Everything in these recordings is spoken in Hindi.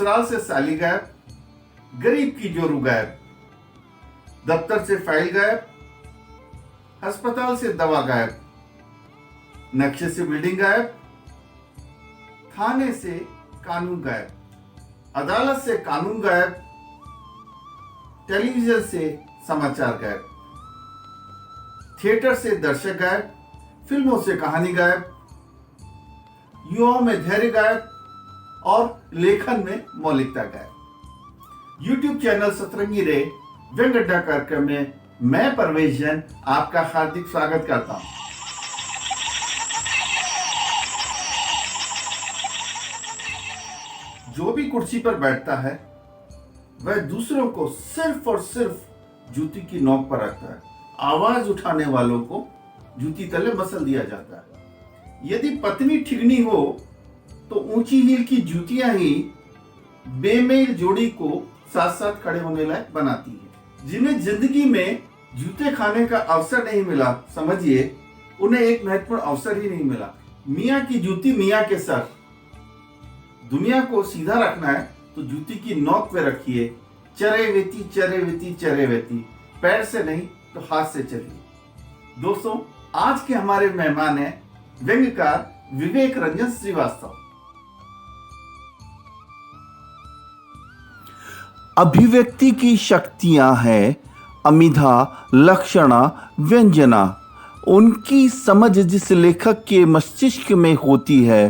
ससुराल से साली गायब, गरीब की जोरू गायब, दफ्तर से फाइल गायब, अस्पताल से दवा गायब, नक्शे से बिल्डिंग गायब, थाने से कानून गायब, अदालत से कानून गायब, टेलीविजन से समाचार गायब, थिएटर से दर्शक गायब, फिल्मों से कहानी गायब, युवाओं में धैर्य गायब और लेखन में मौलिकता गायब। यूट्यूब चैनल सतरंगी रे व्यंग अड्डा कार्यक्रम में मैं परवेश जैन आपका हार्दिक स्वागत करता हूं। जो भी कुर्सी पर बैठता है वह दूसरों को सिर्फ और सिर्फ जूती की नोक पर रखता है। आवाज उठाने वालों को जूती तले मसल दिया जाता है। यदि पत्नी ठिगनी हो तो ऊंची हील की जूतियां ही बेमेल जोड़ी को साथ साथ खड़े होने लायक बनाती है। जिन्हें जिंदगी में जूते खाने का अवसर नहीं मिला, समझिए उन्हें एक महत्वपूर्ण अवसर ही नहीं मिला। मियाँ की जूती मियाँ के सर। दुनिया को सीधा रखना है तो जूती की नोक पे रखिए। चरे वेती चरे वेती चरे वेती, पैर से नहीं तो हाथ से चलिए। दोस्तों, आज के हमारे मेहमान हैं व्यंग्यकार विवेक रंजन श्रीवास्तव। अभिव्यक्ति की शक्तियां हैं अमिधा, लक्षणा, व्यंजना। उनकी समझ जिस लेखक के मस्तिष्क में होती है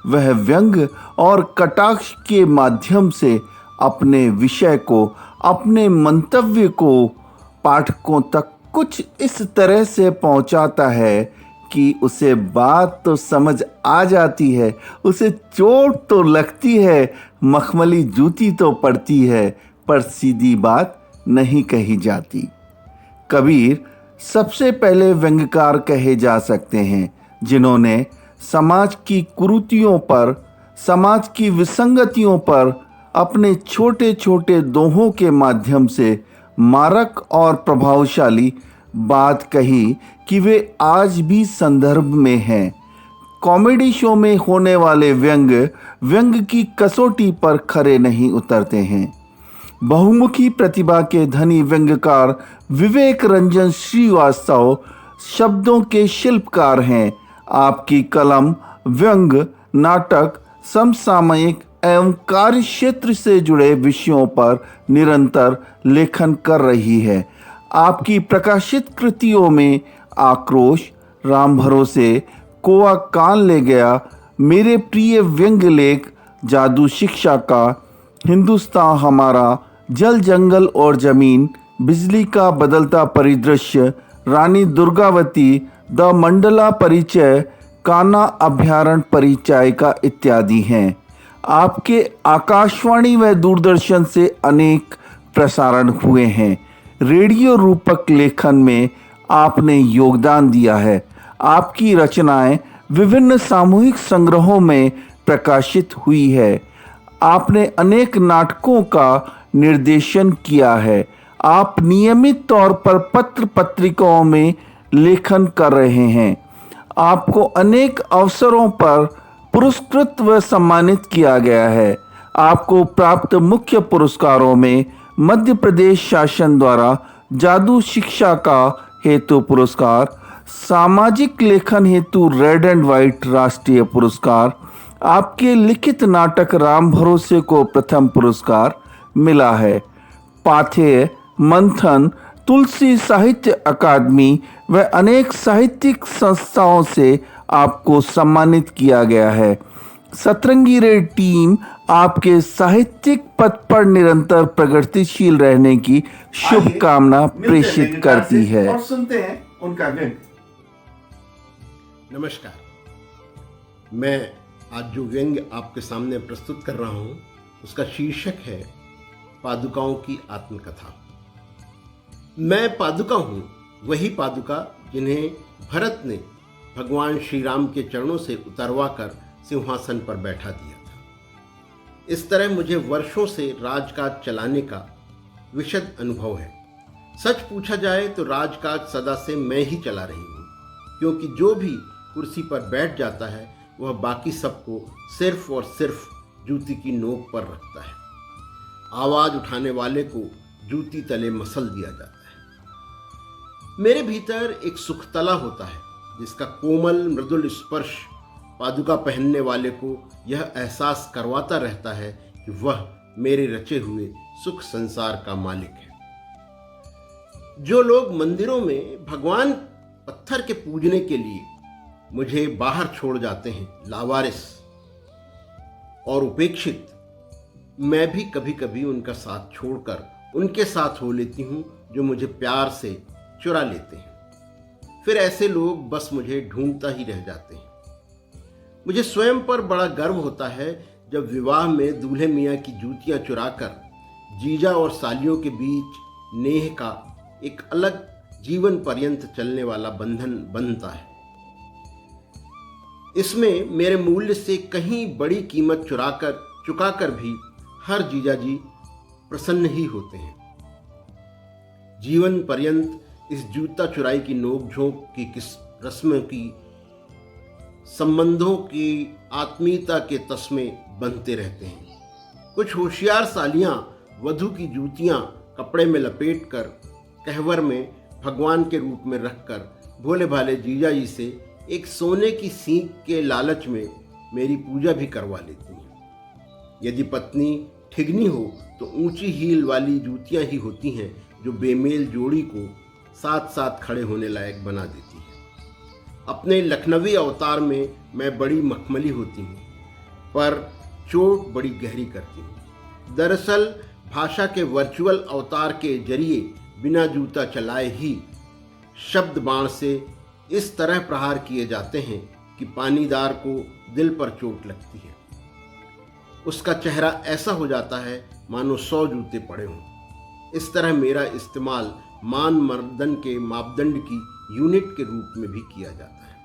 वह व्यंग और कटाक्ष के माध्यम से अपने विषय को, अपने मंतव्य को पाठकों तक कुछ इस तरह से पहुंचाता है कि उसे बात तो समझ आ जाती है, उसे चोट तो लगती है, मखमली जूती तो पड़ती है, पर सीधी बात नहीं कही जाती। कबीर सबसे पहले व्यंग्यकार कहे जा सकते हैं जिन्होंने समाज की कुरीतियों पर, समाज की विसंगतियों पर अपने छोटे छोटे दोहों के माध्यम से मारक और प्रभावशाली बात कही कि वे आज भी संदर्भ में हैं। कॉमेडी शो में होने वाले व्यंग की कसौटी पर खरे नहीं उतरते हैं। बहुमुखी प्रतिभा के धनी व्यंग्यकार विवेक रंजन श्रीवास्तव शब्दों के शिल्पकार हैं। आपकी कलम व्यंग, नाटक, समसामयिक एवं कार्य क्षेत्र से जुड़े विषयों पर निरंतर लेखन कर रही है। आपकी प्रकाशित कृतियों में आक्रोश, राम भरोसे, कोआ कान ले गया, मेरे प्रिय व्यंग्य लेख, जादू शिक्षा का, हिंदुस्तान हमारा, जल जंगल और जमीन, बिजली का बदलता परिदृश्य, रानी दुर्गावती, द मंडला परिचय, कान्हा अभ्यारण्य परिचायिका इत्यादि हैं। आपके आकाशवाणी व दूरदर्शन से अनेक प्रसारण हुए हैं। रेडियो रूपक लेखन में आपने योगदान दिया है। आपकी रचनाएं विभिन्न सामूहिक संग्रहों में प्रकाशित हुई है। आपने अनेक नाटकों का निर्देशन किया है। आप नियमित तौर पर पत्र पत्रिकाओं में लेखन कर रहे हैं। आपको अनेक अवसरों पर पुरस्कृत व सम्मानित किया गया है। आपको प्राप्त मुख्य पुरस्कारों में मध्य प्रदेश शासन द्वारा जादू शिक्षा का हेतु पुरस्कार, सामाजिक लेखन हेतु रेड एंड व्हाइट राष्ट्रीय पुरस्कार, आपके लिखित नाटक राम भरोसे को प्रथम पुरस्कार मिला है। पाथेय, मंथन, तुलसी साहित्य अकादमी व अनेक साहित्यिक संस्थाओं से आपको सम्मानित किया गया है। सतरंगी रे टीम आपके साहित्यिक पथ पर निरंतर प्रगतिशील रहने की शुभकामना प्रेषित करती है। और सुनते हैं उनका व्यंग। नमस्कार, मैं आज जो व्यंग्य आपके सामने प्रस्तुत कर रहा हूं उसका शीर्षक है पादुकाओं की आत्मकथा। मैं पादुका हूं, वही पादुका जिन्हें भरत ने भगवान श्री राम के चरणों से उतरवा कर सिंहासन पर बैठा दिया था। इस तरह मुझे वर्षों से राजकाज चलाने का विशद अनुभव है। सच पूछा जाए तो राजकाज सदा से मैं ही चला रही हूँ, क्योंकि जो भी कुर्सी पर बैठ जाता है वह बाकी सबको सिर्फ और सिर्फ जूती की नोक पर रखता है। आवाज उठाने वाले को जूती तले मसल दिया जाता है। मेरे भीतर एक सुखतला होता है जिसका कोमल मृदुल स्पर्श पादुका पहनने वाले को यह एहसास करवाता रहता है कि वह मेरे रचे हुए सुख संसार का मालिक है। जो लोग मंदिरों में भगवान पत्थर के पूजने के लिए मुझे बाहर छोड़ जाते हैं, लावारिस और उपेक्षित, मैं भी कभी कभी उनका साथ छोड़कर उनके साथ हो लेती हूँ जो मुझे प्यार से चुरा लेते हैं। फिर ऐसे लोग बस मुझे ढूंढता ही रह जाते हैं। मुझे स्वयं पर बड़ा गर्व होता है जब विवाह में दूल्हे मियाँ की जूतियाँ चुराकर जीजा और सालियों के बीच नेह का एक अलग जीवन पर्यंत चलने वाला बंधन बनता है। इसमें मेरे मूल्य से कहीं बड़ी कीमत चुकाकर भी हर जीजा जी प्रसन्न ही होते हैं। जीवन पर्यंत इस जूता चुराई की नोकझोंक की किस रस्म की संबंधों की आत्मीयता के तस्मे बनते रहते हैं। कुछ होशियार सालियां वधू की जूतियां कपड़े में लपेटकर कहवर में भगवान के रूप में रखकर भोले भाले जीजा जी से एक सोने की सींग के लालच में मेरी पूजा भी करवा लेती हैं। यदि पत्नी ठिगनी हो तो ऊंची हील वाली जूतियां ही होती हैं जो बेमेल जोड़ी को साथ साथ खड़े होने लायक बना देती है। अपने लखनवी अवतार में मैं बड़ी मखमली होती हूँ, पर चोट बड़ी गहरी करती हूँ। दरअसल भाषा के वर्चुअल अवतार के जरिए बिना जूता चलाए ही शब्द बाण से इस तरह प्रहार किए जाते हैं कि पानीदार को दिल पर चोट लगती है। उसका चेहरा ऐसा हो जाता है मानो 100 जूते पड़े हों। इस तरह मेरा इस्तेमाल मान मर्दन के मापदंड की यूनिट के रूप में भी किया जाता है।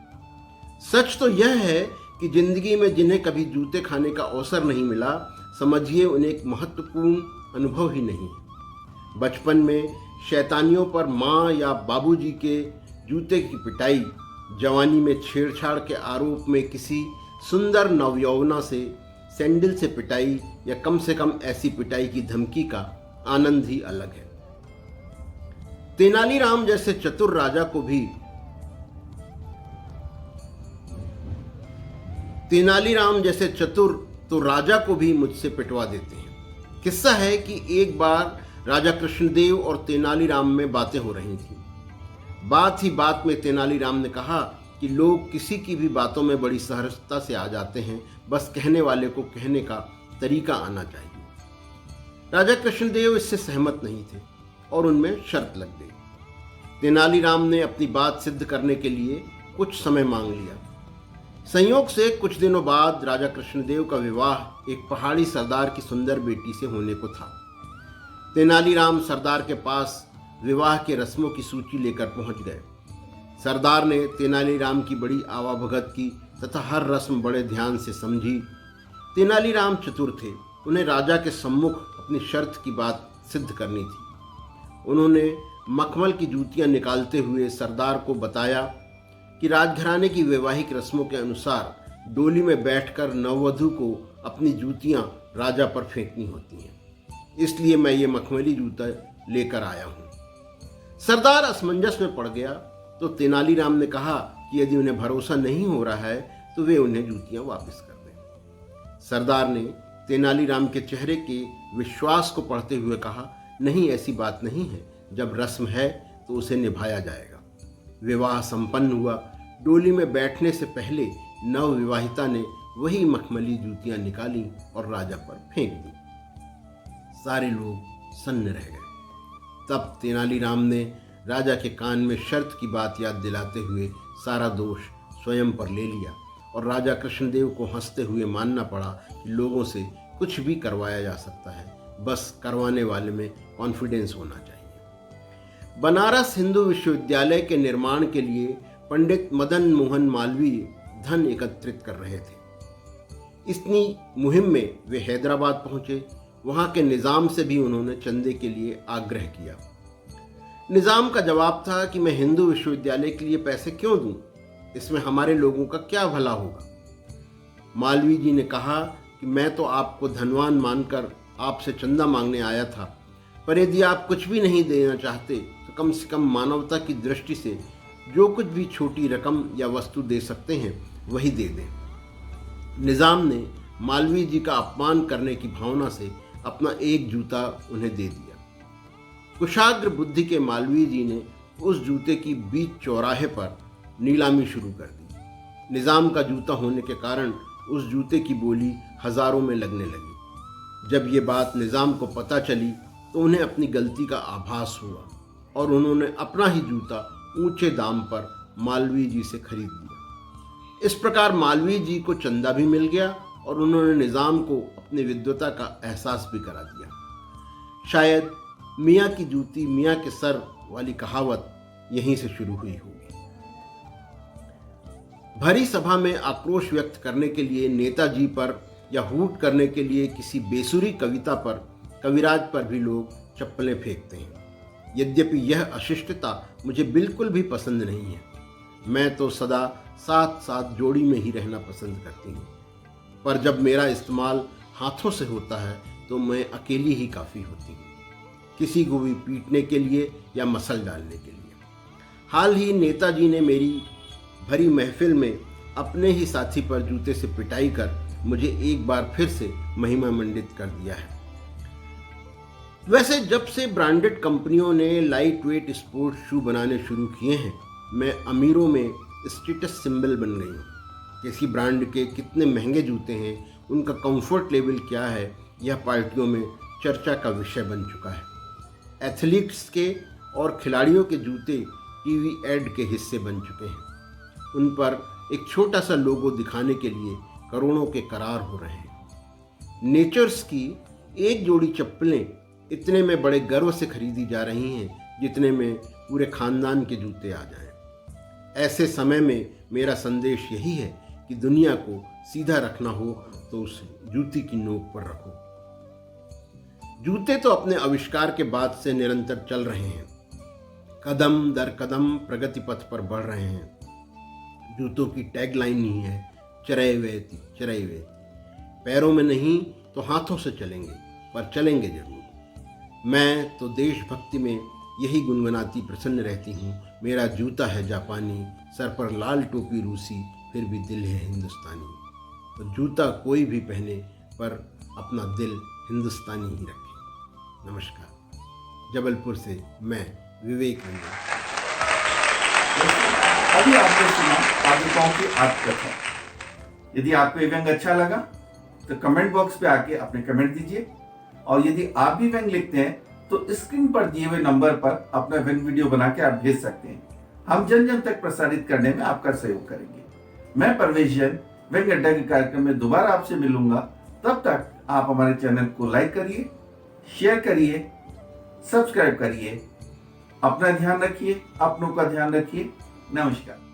सच तो यह है कि जिंदगी में जिन्हें कभी जूते खाने का अवसर नहीं मिला, समझिए उन्हें एक महत्वपूर्ण अनुभव ही नहीं। बचपन में शैतानियों पर माँ या बाबूजी के जूते की पिटाई, जवानी में छेड़छाड़ के आरोप में किसी सुंदर नवयौवना से सैंडल से पिटाई या कम से कम ऐसी पिटाई की धमकी का आनंद ही अलग है। तेनालीराम जैसे चतुर राजा को भी मुझसे पिटवा देते हैं। किस्सा है कि एक बार राजा कृष्णदेव और तेनालीराम में बातें हो रही थी। बात ही बात में तेनालीराम ने कहा कि लोग किसी की भी बातों में बड़ी सहजता से आ जाते हैं, बस कहने वाले को कहने का तरीका आना चाहिए। राजा कृष्णदेव इससे सहमत नहीं थे और उनमें शर्त लग गई। तेनालीराम ने अपनी बात सिद्ध करने के लिए कुछ समय मांग लिया। संयोग से कुछ दिनों बाद राजा कृष्णदेव का विवाह एक पहाड़ी सरदार की सुंदर बेटी से होने को था। तेनालीराम सरदार के पास विवाह के रस्मों की सूची लेकर पहुंच गए। सरदार ने तेनालीराम की बड़ी आवाभगत की तथा हर रस्म बड़े ध्यान से समझी। तेनालीराम चतुर थे, उन्हें राजा के सम्मुख अपनी शर्त की बात सिद्ध करनी थी। उन्होंने मखमल की जूतियां निकालते हुए सरदार को बताया कि राजघराने की वैवाहिक रस्मों के अनुसार डोली में बैठकर नववधू को अपनी जूतियां राजा पर फेंकनी होती हैं, इसलिए मैं ये मखमली जूता लेकर आया हूँ। सरदार असमंजस में पड़ गया तो तेनालीराम ने कहा कि यदि उन्हें भरोसा नहीं हो रहा है तो वे उन्हें जूतियां वापस कर दें। सरदार ने तेनालीराम के चेहरे के विश्वास को पढ़ते हुए कहा, नहीं, ऐसी बात नहीं है, जब रस्म है तो उसे निभाया जाएगा। विवाह संपन्न हुआ। डोली में बैठने से पहले नवविवाहिता ने वही मखमली जूतियां निकाली और राजा पर फेंक दी। सारे लोग सन्न रह गए। तब तेनालीराम ने राजा के कान में शर्त की बात याद दिलाते हुए सारा दोष स्वयं पर ले लिया और राजा कृष्णदेव को हंसते हुए मानना पड़ा कि लोगों से कुछ भी करवाया जा सकता है, बस करवाने वाले में कॉन्फिडेंस होना चाहिए। बनारस हिंदू विश्वविद्यालय के निर्माण के लिए पंडित मदन मोहन मालवीय धन एकत्रित कर रहे थे। इतनी मुहिम में वे हैदराबाद पहुंचे। वहां के निज़ाम से भी उन्होंने चंदे के लिए आग्रह किया। निज़ाम का जवाब था कि मैं हिंदू विश्वविद्यालय के लिए पैसे क्यों दूं, इसमें हमारे लोगों का क्या भला होगा। मालवीय जी ने कहा कि मैं तो आपको धनवान मानकर आपसे चंदा मांगने आया था, पर यदि आप कुछ भी नहीं देना चाहते तो कम से कम मानवता की दृष्टि से जो कुछ भी छोटी रकम या वस्तु दे सकते हैं वही दे दें। निज़ाम ने मालवीय जी का अपमान करने की भावना से अपना एक जूता उन्हें दे दिया। कुशाग्र बुद्धि के मालवीय जी ने उस जूते की बीच चौराहे पर नीलामी शुरू कर दी। निज़ाम का जूता होने के कारण उस जूते की बोली हजारों में लगने लगी। जब ये बात निज़ाम को पता चली तो उन्हें अपनी गलती का आभास हुआ और उन्होंने अपना ही जूता ऊंचे दाम पर मालवीय जी से खरीद लिया। इस प्रकार मालवीय जी को चंदा भी मिल गया और उन्होंने निज़ाम को अपनी विद्वता का एहसास भी करा दिया। शायद मियाँ की जूती मियाँ के सर वाली कहावत यहीं से शुरू हुई होगी। भरी सभा में आक्रोश व्यक्त करने के लिए नेताजी पर या हूट करने के लिए किसी बेसुरी कविता पर, कविराज पर भी लोग चप्पलें फेंकते हैं। यद्यपि यह अशिष्टता मुझे बिल्कुल भी पसंद नहीं है। मैं तो सदा साथ साथ जोड़ी में ही रहना पसंद करती हूँ, पर जब मेरा इस्तेमाल हाथों से होता है तो मैं अकेली ही काफ़ी होती हूँ, किसी को भी पीटने के लिए या मसल डालने के लिए। हाल ही नेताजी ने मेरी भरी महफिल में अपने ही साथी पर जूते से पिटाई कर मुझे एक बार फिर से महिमा मंडित कर दिया है। वैसे जब से ब्रांडेड कंपनियों ने लाइट वेट स्पोर्ट्स शू बनाने शुरू किए हैं, मैं अमीरों में स्टेटस सिंबल बन गई हूँ। किसी ब्रांड के कितने महंगे जूते हैं, उनका कंफर्ट लेवल क्या है, यह पार्टियों में चर्चा का विषय बन चुका है। एथलीट्स के और खिलाड़ियों के जूते टीवी एड के हिस्से बन चुके हैं। उन पर एक छोटा सा लोगो दिखाने के लिए करोड़ों के करार हो रहे हैं। नेचर्स की एक जोड़ी चप्पलें इतने में बड़े गर्व से खरीदी जा रही हैं जितने में पूरे खानदान के जूते आ जाएं। ऐसे समय में मेरा संदेश यही है कि दुनिया को सीधा रखना हो तो उस जूती की नोक पर रखो। जूते तो अपने आविष्कार के बाद से निरंतर चल रहे हैं, कदम दर कदम प्रगति पथ पर बढ़ रहे हैं। जूतों की टैगलाइन ही है चरैवेति चरैवेति। पैरों में नहीं तो हाथों से चलेंगे, पर चलेंगे जरूर। मैं तो देशभक्ति में यही गुनगुनाती प्रसन्न रहती हूँ, मेरा जूता है जापानी, सर पर लाल टोपी रूसी, फिर भी दिल है हिंदुस्तानी। तो जूता कोई भी पहने पर अपना दिल हिंदुस्तानी ही रखे। नमस्कार। जबलपुर से मैं विवेक रंजन। अभी आपने सुना पादुकाओं की आत्मकथा। यदि आपको ये व्यंग अच्छा लगा तो कमेंट बॉक्स पे आके अपने कमेंट दीजिए, और यदि आप भी व्यंग लिखते हैं तो स्क्रीन पर दिए हुए नंबर पर अपना व्यंग वीडियो बना के आप भेज सकते हैं। हम जन जन तक प्रसारित करने में आपका सहयोग करेंगे। मैं परवेश जैन व्यंग अड्डा के कार्यक्रम में दोबारा आपसे मिलूंगा। तब तक आप हमारे चैनल को लाइक करिए, शेयर करिए, सब्सक्राइब करिए। अपना ध्यान रखिए, अपनों का ध्यान रखिए। नमस्कार।